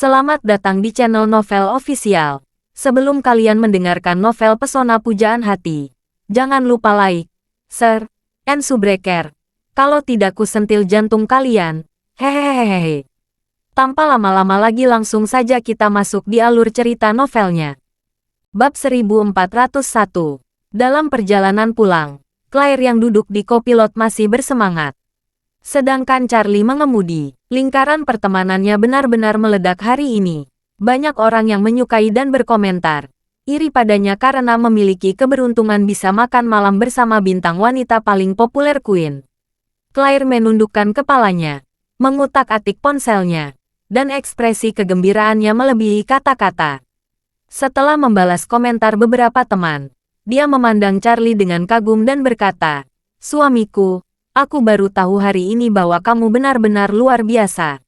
Selamat datang di channel Novel Official. Sebelum kalian mendengarkan novel Pesona Pujaan Hati, jangan lupa like, share, and subscribe. Kalau tidak ku sentil jantung kalian. Hehehehe. Tanpa lama-lama lagi langsung saja kita masuk di alur cerita novelnya. Bab 1401. Dalam perjalanan pulang, Claire yang duduk di kopilot masih bersemangat. Sedangkan Charlie mengemudi. Lingkaran pertemanannya benar-benar meledak hari ini. Banyak orang yang menyukai dan berkomentar iri padanya karena memiliki keberuntungan bisa makan malam bersama bintang wanita paling populer Queen. Claire menundukkan kepalanya, mengutak-atik ponselnya, dan ekspresi kegembiraannya melebihi kata-kata. Setelah membalas komentar beberapa teman, dia memandang Charlie dengan kagum dan berkata, "Suamiku, aku baru tahu hari ini bahwa kamu benar-benar luar biasa.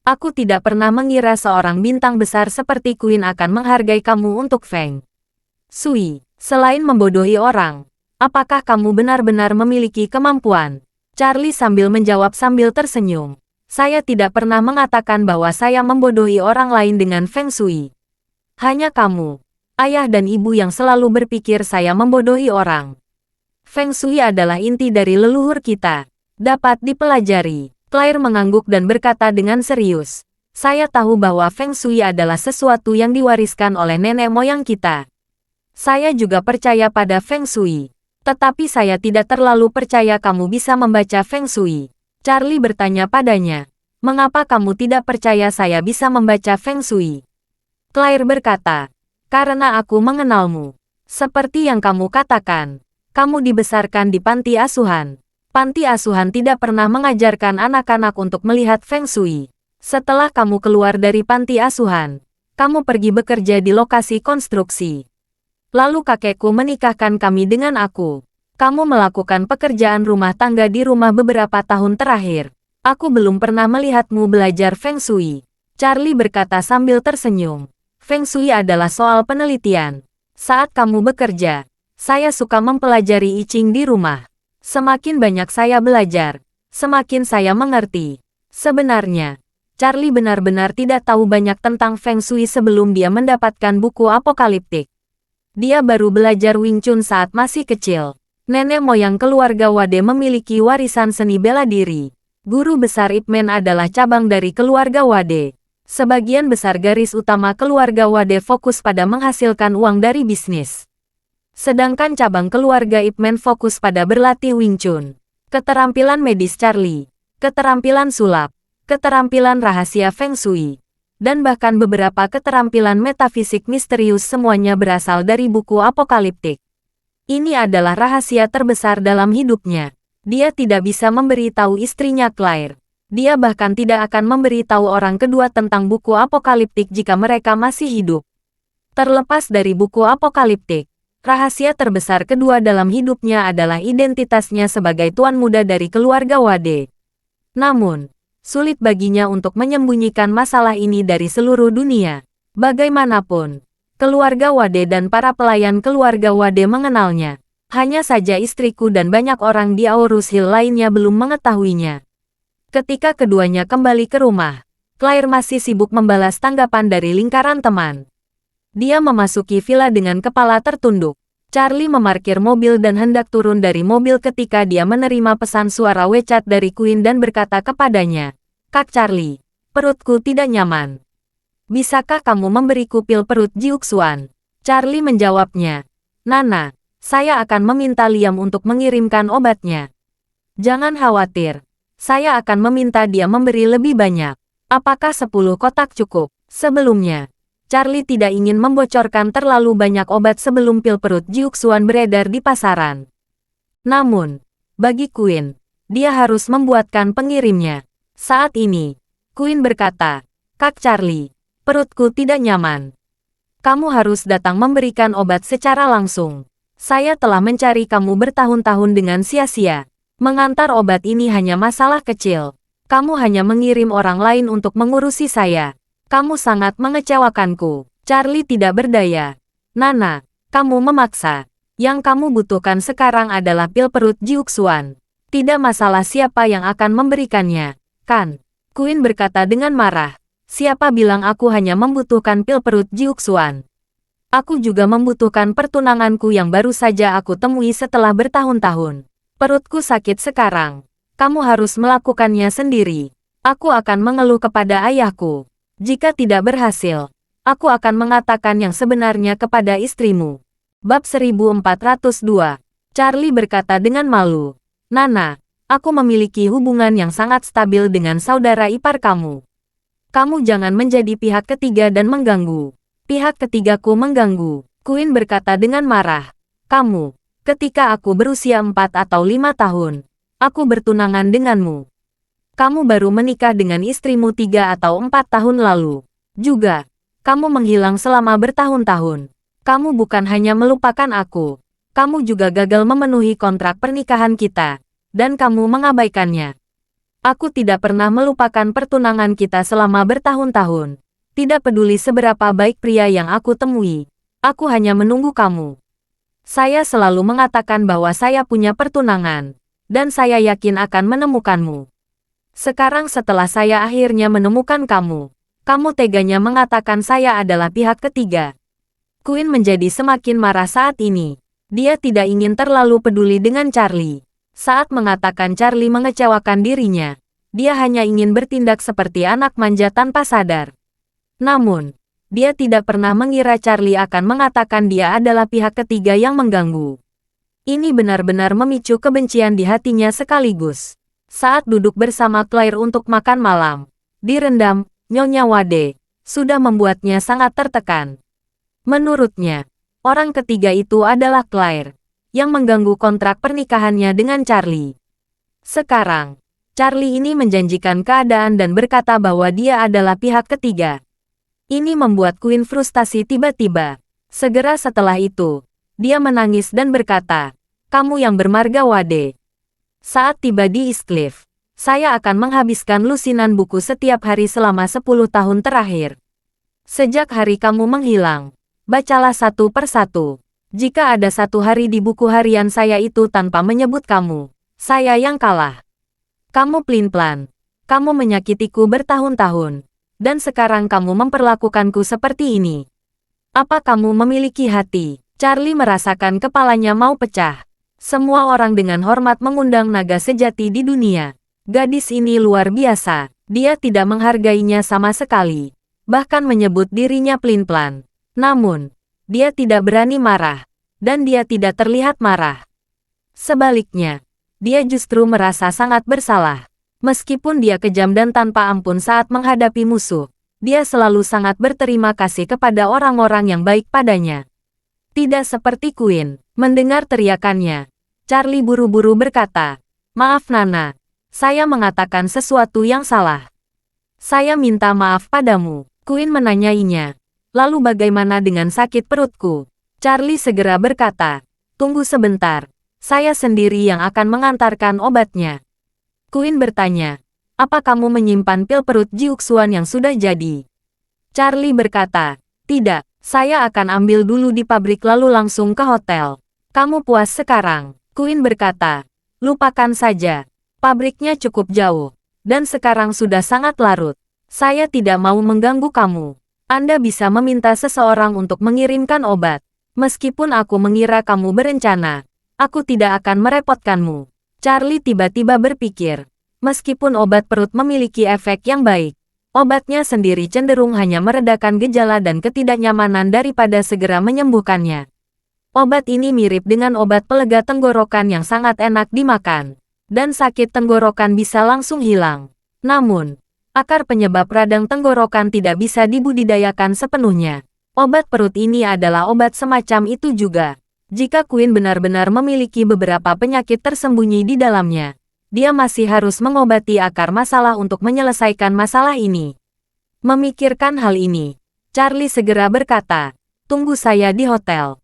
Aku tidak pernah mengira seorang bintang besar seperti Queen akan menghargai kamu untuk Feng Shui. Selain membodohi orang, apakah kamu benar-benar memiliki kemampuan?" Charlie sambil menjawab sambil tersenyum. "Saya tidak pernah mengatakan bahwa saya membodohi orang lain dengan Feng Shui. Hanya kamu, ayah dan ibu yang selalu berpikir saya membodohi orang. Feng Shui adalah inti dari leluhur kita. Dapat dipelajari." Claire mengangguk dan berkata dengan serius, "Saya tahu bahwa Feng Shui adalah sesuatu yang diwariskan oleh nenek moyang kita. Saya juga percaya pada Feng Shui. Tetapi saya tidak terlalu percaya kamu bisa membaca Feng Shui." Charlie bertanya padanya, "Mengapa kamu tidak percaya saya bisa membaca Feng Shui?" Claire berkata, "Karena aku mengenalmu. Seperti yang kamu katakan, kamu dibesarkan di panti asuhan. Panti asuhan tidak pernah mengajarkan anak-anak untuk melihat Feng Shui. Setelah kamu keluar dari panti asuhan, kamu pergi bekerja di lokasi konstruksi. Lalu kakekku menikahkan kami dengan aku. Kamu melakukan pekerjaan rumah tangga di rumah beberapa tahun terakhir. Aku belum pernah melihatmu belajar Feng Shui." Charlie berkata sambil tersenyum, "Feng Shui adalah soal penelitian. Saat kamu bekerja, saya suka mempelajari I Ching di rumah. Semakin banyak saya belajar, semakin saya mengerti." Sebenarnya, Charlie benar-benar tidak tahu banyak tentang Feng Shui sebelum dia mendapatkan buku apokaliptik. Dia baru belajar Wing Chun saat masih kecil. Nenek moyang keluarga Wade memiliki warisan seni bela diri. Guru besar Ip Man adalah cabang dari keluarga Wade. Sebagian besar garis utama keluarga Wade fokus pada menghasilkan uang dari bisnis. Sedangkan cabang keluarga Ip Man fokus pada berlatih Wing Chun. Keterampilan medis Charlie, keterampilan sulap, keterampilan rahasia Feng Shui, dan bahkan beberapa keterampilan metafisik misterius semuanya berasal dari buku apokaliptik. Ini adalah rahasia terbesar dalam hidupnya. Dia tidak bisa memberitahu istrinya Claire. Dia bahkan tidak akan memberitahu orang kedua tentang buku apokaliptik jika mereka masih hidup. Terlepas dari buku apokaliptik, rahasia terbesar kedua dalam hidupnya adalah identitasnya sebagai tuan muda dari keluarga Wade. Namun, sulit baginya untuk menyembunyikan masalah ini dari seluruh dunia. Bagaimanapun, keluarga Wade dan para pelayan keluarga Wade mengenalnya. Hanya saja istriku dan banyak orang di Aorus Hill lainnya belum mengetahuinya. Ketika keduanya kembali ke rumah, Claire masih sibuk membalas tanggapan dari lingkaran teman. Dia memasuki villa dengan kepala tertunduk. Charlie memarkir mobil dan hendak turun dari mobil ketika dia menerima pesan suara WeChat dari Queen dan berkata kepadanya, "Kak Charlie, perutku tidak nyaman. Bisakah kamu memberiku pil perut Jiuxuan?" Charlie menjawabnya, "Nana, saya akan meminta Liam untuk mengirimkan obatnya. Jangan khawatir, saya akan meminta dia memberi lebih banyak. Apakah 10 kotak cukup?" Sebelumnya, Charlie tidak ingin membocorkan terlalu banyak obat sebelum pil perut Jiuxuan beredar di pasaran. Namun, bagi Queen, dia harus membuatkan pengirimnya. Saat ini, Queen berkata, "Kak Charlie, perutku tidak nyaman. Kamu harus datang memberikan obat secara langsung. Saya telah mencari kamu bertahun-tahun dengan sia-sia. Mengantar obat ini hanya masalah kecil. Kamu hanya mengirim orang lain untuk mengurusi saya. Kamu sangat mengecewakanku." Charlie tidak berdaya. "Nana, kamu memaksa. Yang kamu butuhkan sekarang adalah pil perut Jiuxuan. Tidak masalah siapa yang akan memberikannya, kan?" Queen berkata dengan marah. Siapa bilang aku hanya membutuhkan pil perut Jiuxuan? Aku juga membutuhkan pertunanganku yang baru saja aku temui setelah bertahun-tahun. Perutku sakit sekarang. Kamu harus melakukannya sendiri. Aku akan mengeluh kepada ayahku. Jika tidak berhasil, aku akan mengatakan yang sebenarnya kepada istrimu. Bab 1402. Charlie berkata dengan malu. Nana, aku memiliki hubungan yang sangat stabil dengan saudara ipar kamu. Kamu jangan menjadi pihak ketiga dan mengganggu. Pihak ketigaku mengganggu. Queen berkata dengan marah. Kamu, ketika aku berusia 4 atau 5 tahun, aku bertunangan denganmu. Kamu baru menikah dengan istrimu 3 atau 4 tahun lalu. Juga, kamu menghilang selama bertahun-tahun. Kamu bukan hanya melupakan aku. Kamu juga gagal memenuhi kontrak pernikahan kita. Dan kamu mengabaikannya. Aku tidak pernah melupakan pertunangan kita selama bertahun-tahun. Tidak peduli seberapa baik pria yang aku temui. Aku hanya menunggu kamu. Saya selalu mengatakan bahwa saya punya pertunangan. Dan saya yakin akan menemukanmu. Sekarang setelah saya akhirnya menemukan kamu. Kamu teganya mengatakan saya adalah pihak ketiga. Queen menjadi semakin marah saat ini. Dia tidak ingin terlalu peduli dengan Charlie. Saat mengatakan Charlie mengecewakan dirinya, dia hanya ingin bertindak seperti anak manja tanpa sadar. Namun, dia tidak pernah mengira Charlie akan mengatakan dia adalah pihak ketiga yang mengganggu. Ini benar-benar memicu kebencian di hatinya sekaligus. Saat duduk bersama Claire untuk makan malam, direndam, Nyonya Wade, sudah membuatnya sangat tertekan. Menurutnya, orang ketiga itu adalah Claire, yang mengganggu kontrak pernikahannya dengan Charlie. Sekarang, Charlie ini menjanjikan keadaan dan berkata bahwa dia adalah pihak ketiga. Ini membuat Queen frustasi tiba-tiba. Segera setelah itu, dia menangis dan berkata, kamu yang bermarga Wade. Saat tiba di Eastcliff, saya akan menghabiskan lusinan buku setiap hari selama 10 tahun terakhir. Sejak hari kamu menghilang, bacalah satu persatu. Jika ada satu hari di buku harian saya itu tanpa menyebut kamu, saya yang kalah. Kamu pelin-pelan. Kamu menyakitiku bertahun-tahun. Dan sekarang kamu memperlakukanku seperti ini. Apa kamu memiliki hati? Charlie merasakan kepalanya mau pecah. Semua orang dengan hormat mengundang naga sejati di dunia. Gadis ini luar biasa. Dia tidak menghargainya sama sekali. Bahkan menyebut dirinya pelin-pelan. Namun, dia tidak berani marah. Dan dia tidak terlihat marah. Sebaliknya, dia justru merasa sangat bersalah. Meskipun dia kejam dan tanpa ampun saat menghadapi musuh, dia selalu sangat berterima kasih kepada orang-orang yang baik padanya. Tidak seperti Queen. Mendengar teriakannya, Charlie buru-buru berkata, maaf Nana, saya mengatakan sesuatu yang salah. Saya minta maaf padamu. Queen menanyainya, lalu bagaimana dengan sakit perutku? Charlie segera berkata, tunggu sebentar, saya sendiri yang akan mengantarkan obatnya. Queen bertanya, apa kamu menyimpan pil perut Jiuxuan yang sudah jadi? Charlie berkata, tidak, saya akan ambil dulu di pabrik lalu langsung ke hotel. Kamu puas sekarang? Queen berkata, lupakan saja. Pabriknya cukup jauh, dan sekarang sudah sangat larut. Saya tidak mau mengganggu kamu. Anda bisa meminta seseorang untuk mengirimkan obat. Meskipun aku mengira kamu berencana, aku tidak akan merepotkanmu. Charlie tiba-tiba berpikir, meskipun obat perut memiliki efek yang baik, obatnya sendiri cenderung hanya meredakan gejala dan ketidaknyamanan daripada segera menyembuhkannya. Obat ini mirip dengan obat pelega tenggorokan yang sangat enak dimakan, dan sakit tenggorokan bisa langsung hilang. Namun, akar penyebab radang tenggorokan tidak bisa dibudidayakan sepenuhnya. Obat perut ini adalah obat semacam itu juga. Jika Queen benar-benar memiliki beberapa penyakit tersembunyi di dalamnya, dia masih harus mengobati akar masalah untuk menyelesaikan masalah ini. Memikirkan hal ini, Charlie segera berkata, tunggu saya di hotel.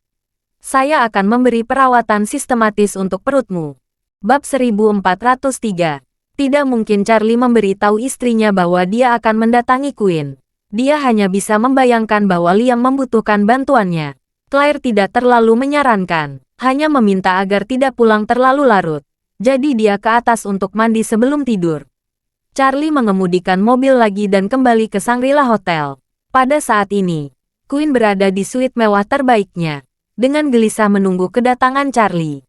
Saya akan memberi perawatan sistematis untuk perutmu. Bab 1403. Tidak mungkin Charlie memberitahu istrinya bahwa dia akan mendatangi Queen. Dia hanya bisa membayangkan bahwa Liam membutuhkan bantuannya. Claire tidak terlalu menyarankan, hanya meminta agar tidak pulang terlalu larut. Jadi dia ke atas untuk mandi sebelum tidur. Charlie mengemudikan mobil lagi dan kembali ke Shangri-La Hotel. Pada saat ini, Queen berada di suite mewah terbaiknya, dengan gelisah menunggu kedatangan Charlie.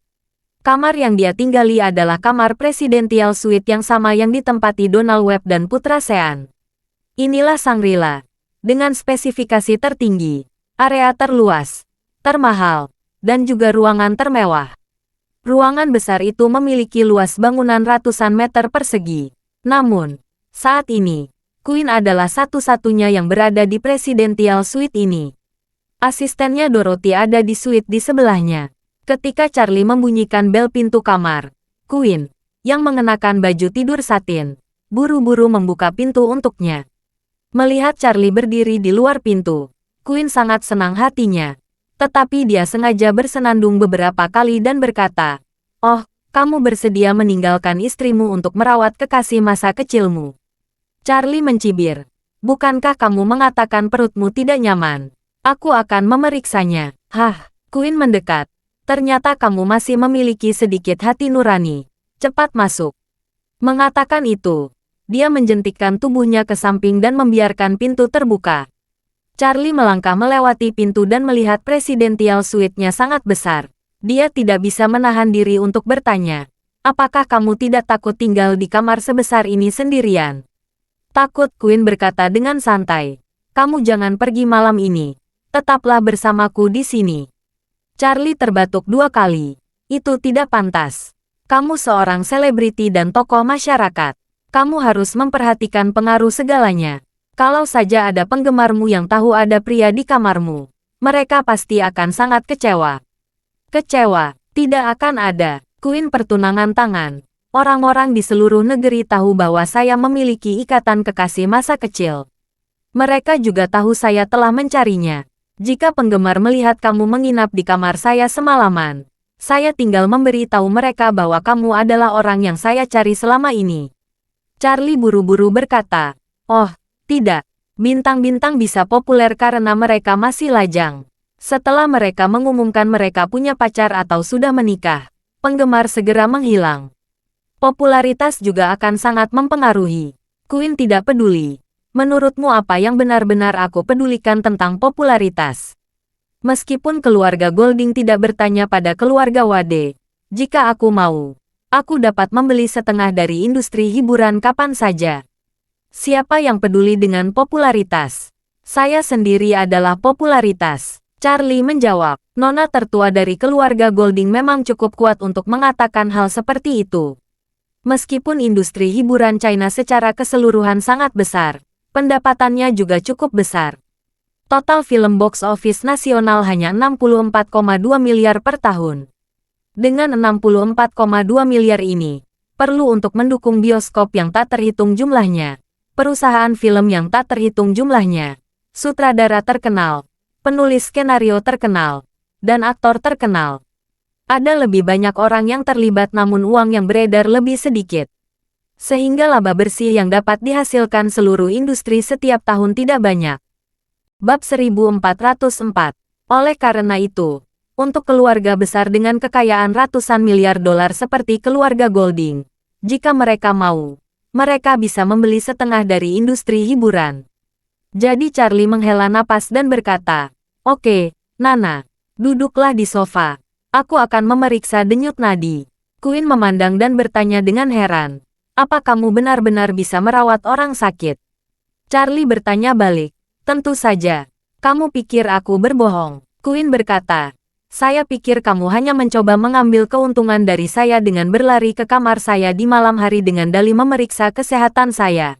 Kamar yang dia tinggali adalah kamar presidential suite yang sama yang ditempati Donald Webb dan Putra Sean. Inilah Shangri-La, dengan spesifikasi tertinggi, area terluas, termahal, dan juga ruangan termewah. Ruangan besar itu memiliki luas bangunan ratusan meter persegi. Namun, saat ini, Queen adalah satu-satunya yang berada di presidential suite ini. Asistennya Dorothy ada di suite di sebelahnya. Ketika Charlie membunyikan bel pintu kamar, Queen, yang mengenakan baju tidur satin, buru-buru membuka pintu untuknya. Melihat Charlie berdiri di luar pintu, Queen sangat senang hatinya. Tetapi dia sengaja bersenandung beberapa kali dan berkata, "Oh, kamu bersedia meninggalkan istrimu untuk merawat kekasih masa kecilmu." Charlie mencibir. "Bukankah kamu mengatakan perutmu tidak nyaman? Aku akan memeriksanya." "Hah?" Queen mendekat. "Ternyata kamu masih memiliki sedikit hati nurani. Cepat masuk." Mengatakan itu, dia menjentikkan tubuhnya ke samping dan membiarkan pintu terbuka. Charlie melangkah melewati pintu dan melihat presidential suite-nya sangat besar. Dia tidak bisa menahan diri untuk bertanya, "Apakah kamu tidak takut tinggal di kamar sebesar ini sendirian?" "Takut," Queen berkata dengan santai. "Kamu jangan pergi malam ini. Tetaplah bersamaku di sini." Charlie terbatuk 2 kali. "Itu tidak pantas. Kamu seorang selebriti dan tokoh masyarakat. Kamu harus memperhatikan pengaruh segalanya. Kalau saja ada penggemarmu yang tahu ada pria di kamarmu, mereka pasti akan sangat kecewa." "Kecewa? Tidak akan ada." Queen pertunangan tangan. "Orang-orang di seluruh negeri tahu bahwa saya memiliki ikatan kekasih masa kecil. Mereka juga tahu saya telah mencarinya. Jika penggemar melihat kamu menginap di kamar saya semalaman, saya tinggal memberi tahu mereka bahwa kamu adalah orang yang saya cari selama ini." Charlie buru-buru berkata, "Oh, tidak. Bintang-bintang bisa populer karena mereka masih lajang. Setelah mereka mengumumkan mereka punya pacar atau sudah menikah, penggemar segera menghilang. Popularitas juga akan sangat mempengaruhi." Queen tidak peduli. "Menurutmu apa yang benar-benar aku pedulikan tentang popularitas?" Meskipun keluarga Golding tidak bertanya pada keluarga Wade, jika aku mau, aku dapat membeli setengah dari industri hiburan kapan saja. Siapa yang peduli dengan popularitas? Saya sendiri adalah popularitas." Charlie menjawab. Nona tertua dari keluarga Golding memang cukup kuat untuk mengatakan hal seperti itu. Meskipun industri hiburan China secara keseluruhan sangat besar, pendapatannya juga cukup besar. Total film box office nasional hanya 64,2 miliar per tahun. Dengan 64,2 miliar ini, perlu untuk mendukung bioskop yang tak terhitung jumlahnya, perusahaan film yang tak terhitung jumlahnya, sutradara terkenal, penulis skenario terkenal, dan aktor terkenal. Ada lebih banyak orang yang terlibat namun uang yang beredar lebih sedikit. Sehingga laba bersih yang dapat dihasilkan seluruh industri setiap tahun tidak banyak. Bab 1404. Oleh karena itu, untuk keluarga besar dengan kekayaan ratusan miliar dolar seperti keluarga Golding, jika mereka mau, mereka bisa membeli setengah dari industri hiburan. Jadi Charlie menghela napas dan berkata, "Oke, Nana, duduklah di sofa. Aku akan memeriksa denyut nadi." Queen memandang dan bertanya dengan heran, "Apa kamu benar-benar bisa merawat orang sakit?" Charlie bertanya balik, "Tentu saja. Kamu pikir aku berbohong?" Queen berkata, "Saya pikir kamu hanya mencoba mengambil keuntungan dari saya dengan berlari ke kamar saya di malam hari dengan dalih memeriksa kesehatan saya."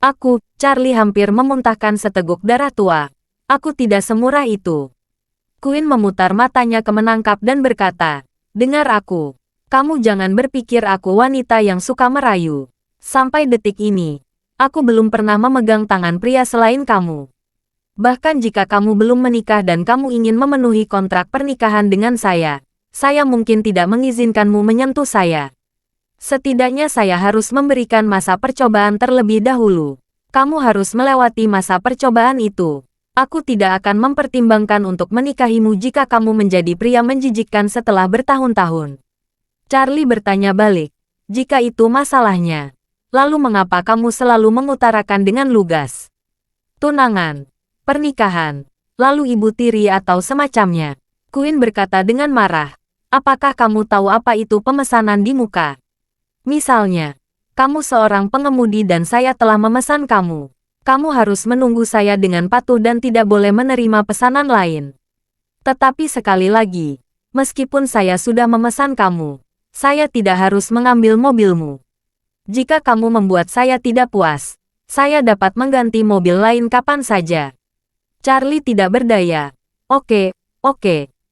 "Aku," Charlie hampir memuntahkan seteguk darah tua. "Aku tidak semurah itu." Queen memutar matanya ke menangkap dan berkata, "Dengar aku. Kamu jangan berpikir aku wanita yang suka merayu. Sampai detik ini, aku belum pernah memegang tangan pria selain kamu. Bahkan jika kamu belum menikah dan kamu ingin memenuhi kontrak pernikahan dengan saya mungkin tidak mengizinkanmu menyentuh saya. Setidaknya saya harus memberikan masa percobaan terlebih dahulu. Kamu harus melewati masa percobaan itu. Aku tidak akan mempertimbangkan untuk menikahimu jika kamu menjadi pria menjijikkan setelah bertahun-tahun." Charlie bertanya balik, "Jika itu masalahnya, Lalu mengapa kamu selalu mengutarakan dengan lugas? Tunangan, pernikahan, lalu ibu tiri atau semacamnya. Queen berkata dengan marah. Apakah kamu tahu apa itu pemesanan di muka? Misalnya, kamu seorang pengemudi dan saya telah memesan kamu. Kamu harus menunggu saya dengan patuh dan tidak boleh menerima pesanan lain. Tetapi sekali lagi, meskipun saya sudah memesan kamu, saya tidak harus mengambil mobilmu. Jika kamu membuat saya tidak puas, saya dapat mengganti mobil lain kapan saja. Charlie tidak berdaya. Oke.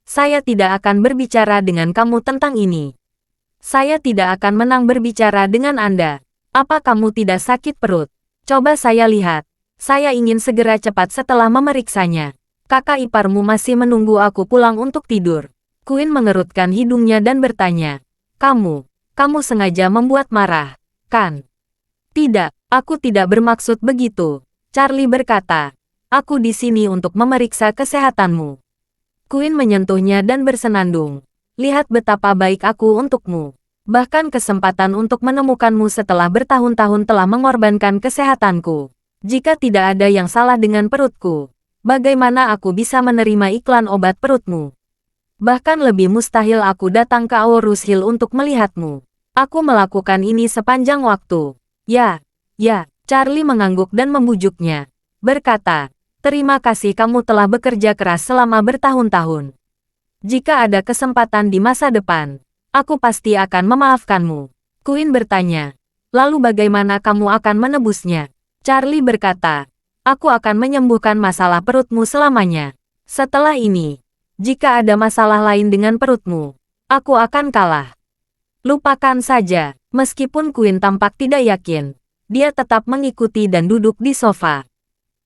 Saya tidak akan berbicara dengan kamu tentang ini. Saya tidak akan menang berbicara dengan Anda. Apa kamu tidak sakit perut? Coba saya lihat. Saya ingin segera cepat setelah memeriksanya. Kakak iparmu masih menunggu aku pulang untuk tidur. Queen mengerutkan hidungnya dan bertanya. Kamu sengaja membuat marah, kan? Tidak, aku tidak bermaksud begitu. Charlie berkata. Aku di sini untuk memeriksa kesehatanmu. Queen menyentuhnya dan bersenandung. Lihat betapa baik aku untukmu. Bahkan kesempatan untuk menemukanmu setelah bertahun-tahun telah mengorbankan kesehatanku. Jika tidak ada yang salah dengan perutku, bagaimana aku bisa menerima iklan obat perutmu? Bahkan lebih mustahil aku datang ke Aorus Hill untuk melihatmu. Aku melakukan ini sepanjang waktu. Ya, Charlie mengangguk dan membujuknya. Berkata, terima kasih kamu telah bekerja keras selama bertahun-tahun. Jika ada kesempatan di masa depan, aku pasti akan memaafkanmu. Queen bertanya, lalu bagaimana kamu akan menebusnya? Charlie berkata, aku akan menyembuhkan masalah perutmu selamanya. Setelah ini, jika ada masalah lain dengan perutmu, aku akan kalah. Lupakan saja. Meskipun Queen tampak tidak yakin, dia tetap mengikuti dan duduk di sofa.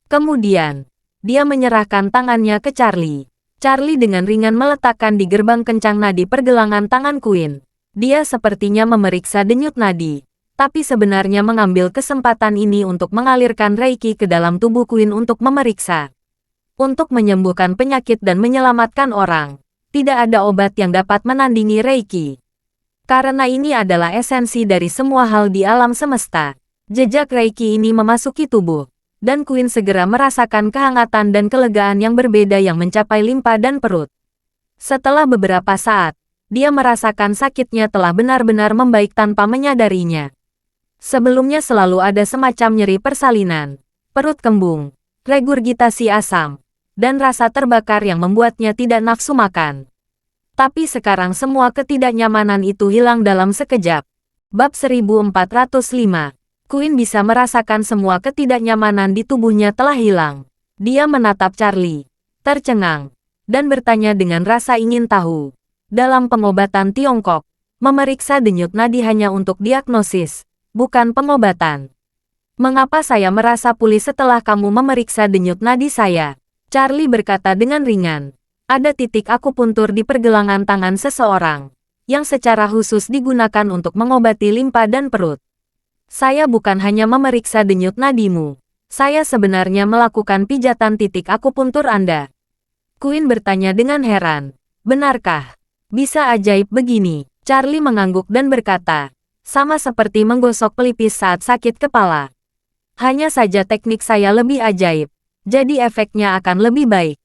Kemudian, dia menyerahkan tangannya ke Charlie. Charlie dengan ringan meletakkan di gerbang kencang nadi pergelangan tangan Queen. Dia sepertinya memeriksa denyut nadi, tapi sebenarnya mengambil kesempatan ini untuk mengalirkan Reiki ke dalam tubuh Queen untuk memeriksa. Untuk menyembuhkan penyakit dan menyelamatkan orang, tidak ada obat yang dapat menandingi Reiki. Karena ini adalah esensi dari semua hal di alam semesta. Jejak Reiki ini memasuki tubuh. Dan Queen segera merasakan kehangatan dan kelegaan yang berbeda yang mencapai limpa dan perut. Setelah beberapa saat, dia merasakan sakitnya telah benar-benar membaik tanpa menyadarinya. Sebelumnya selalu ada semacam nyeri persalinan, perut kembung, regurgitasi asam, dan rasa terbakar yang membuatnya tidak nafsu makan. Tapi sekarang semua ketidaknyamanan itu hilang dalam sekejap. Bab 1405. Queen bisa merasakan semua ketidaknyamanan di tubuhnya telah hilang. Dia menatap Charlie, tercengang, dan bertanya dengan rasa ingin tahu. Dalam pengobatan Tiongkok, memeriksa denyut nadi hanya untuk diagnosis, bukan pengobatan. Mengapa saya merasa pulih setelah kamu memeriksa denyut nadi saya? Charlie berkata dengan ringan. Ada titik akupuntur di pergelangan tangan seseorang, yang secara khusus digunakan untuk mengobati limpa dan perut. Saya bukan hanya memeriksa denyut nadimu. Saya sebenarnya melakukan pijatan titik akupuntur Anda. Queen bertanya dengan heran. Benarkah? Bisa ajaib begini? Charlie mengangguk dan berkata, sama seperti menggosok pelipis saat sakit kepala. Hanya saja teknik saya lebih ajaib, jadi efeknya akan lebih baik.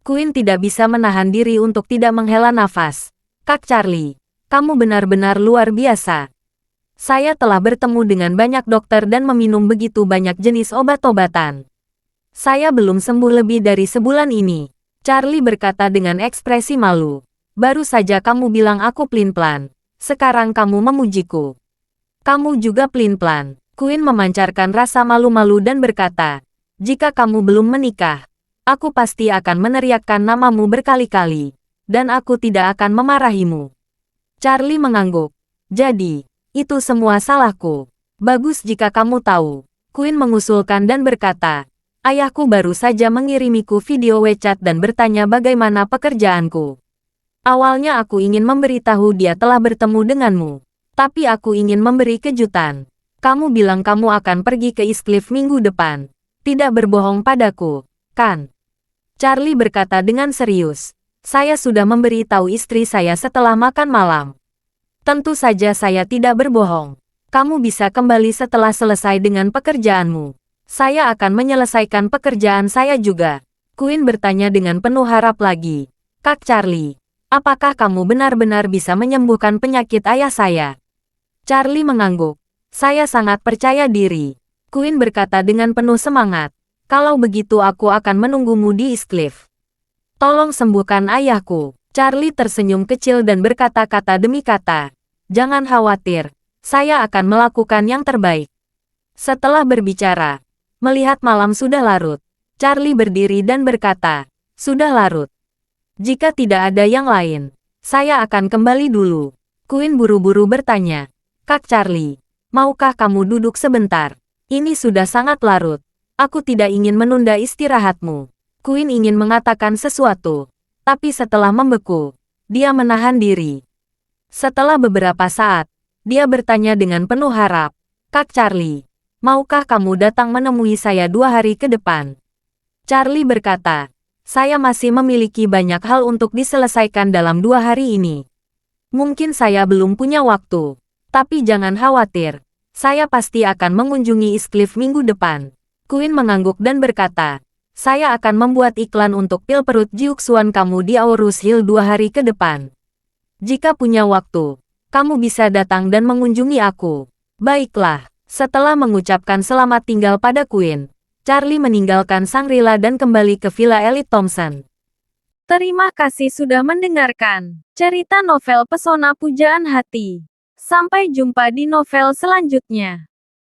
Queen tidak bisa menahan diri untuk tidak menghela nafas. Kak Charlie, kamu benar-benar luar biasa. Saya telah bertemu dengan banyak dokter dan meminum begitu banyak jenis obat-obatan. Saya belum sembuh lebih dari sebulan ini. Charlie berkata dengan ekspresi malu. Baru saja kamu bilang aku pelin-pelan. Sekarang kamu memujiku. Kamu juga pelin-pelan. Queen memancarkan rasa malu-malu dan berkata, jika kamu belum menikah, aku pasti akan meneriakkan namamu berkali-kali. Dan aku tidak akan memarahimu. Charlie mengangguk. Jadi, itu semua salahku. Bagus jika kamu tahu. Queen mengusulkan dan berkata, ayahku baru saja mengirimiku video WeChat dan bertanya bagaimana pekerjaanku. Awalnya aku ingin memberitahu dia telah bertemu denganmu. Tapi aku ingin memberi kejutan. Kamu bilang kamu akan pergi ke East Cliff minggu depan. Tidak berbohong padaku, kan? Charlie berkata dengan serius. Saya sudah memberitahu istri saya setelah makan malam. Tentu saja saya tidak berbohong. Kamu bisa kembali setelah selesai dengan pekerjaanmu. Saya akan menyelesaikan pekerjaan saya juga. Queen bertanya dengan penuh harap lagi. Kak Charlie, apakah kamu benar-benar bisa menyembuhkan penyakit ayah saya? Charlie mengangguk. Saya sangat percaya diri. Queen berkata dengan penuh semangat. Kalau begitu aku akan menunggumu di Eastcliff. Tolong sembuhkan ayahku. Charlie tersenyum kecil dan berkata-kata demi kata. Jangan khawatir. Saya akan melakukan yang terbaik. Setelah berbicara, melihat malam sudah larut, Charlie berdiri dan berkata, sudah larut. Jika tidak ada yang lain, saya akan kembali dulu. Queen buru-buru bertanya, Kak Charlie, maukah kamu duduk sebentar? Ini sudah sangat larut. Aku tidak ingin menunda istirahatmu. Queen ingin mengatakan sesuatu, tapi setelah membeku, dia menahan diri. Setelah beberapa saat, dia bertanya dengan penuh harap, Kak Charlie, maukah kamu datang menemui saya 2 hari ke depan? Charlie berkata, saya masih memiliki banyak hal untuk diselesaikan dalam 2 hari ini. Mungkin saya belum punya waktu, tapi jangan khawatir, saya pasti akan mengunjungi Eastcliff minggu depan. Queen mengangguk dan berkata, saya akan membuat iklan untuk pil perut Jiuxuan kamu di Aurus Hill 2 hari ke depan. Jika punya waktu, kamu bisa datang dan mengunjungi aku. Baiklah, setelah mengucapkan selamat tinggal pada Queen, Charlie meninggalkan Shangri-La dan kembali ke Villa Elite Thompson. Terima kasih sudah mendengarkan cerita novel Pesona Pujaan Hati. Sampai jumpa di novel selanjutnya.